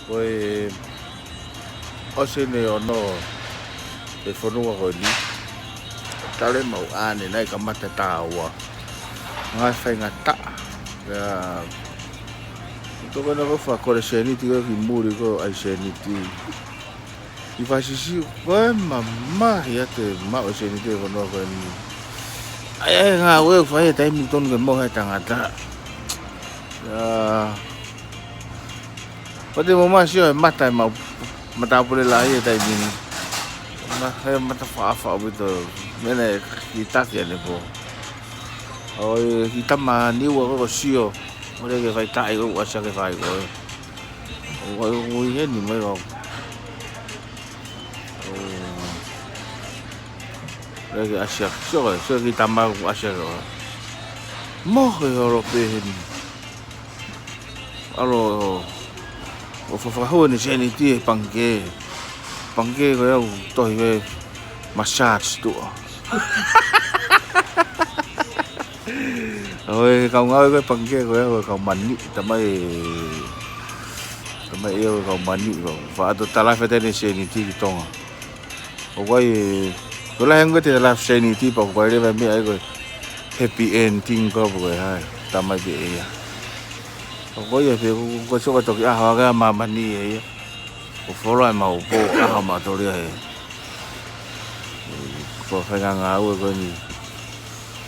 Koe ose ne ono e whanua koe ni. Tale mau ane nai ka mata tāua. Ngai whainga taa. Toko na ko whakore seniti ko ki muri ko ai seniti. I whaisisi koe mamahi ate mao seniti e whanua koe ni. Ai ngā ue whai e taimi tonu ke mohe tangata. Pate mo masio e mata e mau mata pule lai e taimi ni. He mata whaafa wito mene ki taki ane po. Oi ki tama niua ko sio. Ore ke vai tai ko asa ke vai ko. O ye ni mai ro. Ore ke asa so ki tama ko asa ro. Mo ke ro pe ni. Alo o fa ho ni se ni ti pangke. Pangke ko ya to i massage tu. Ôi cậu ngơi cái phần kia của cậu mani tamai yêu cậu mani rồi và tôi ta lại phải tên sanity tonga ôi tôi lại không có thể làm sanity bảo quay đi về mấy ấy rồi happy ending có rồi hai tamai bị ôi giờ thì có số cái tôi à cái mà mani ấy có lại màu bộ à mà tôi đi có phải ngang áo cái gì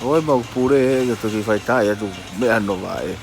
ôi màu pure cái tôi phải tay tu mấy anh nó vậy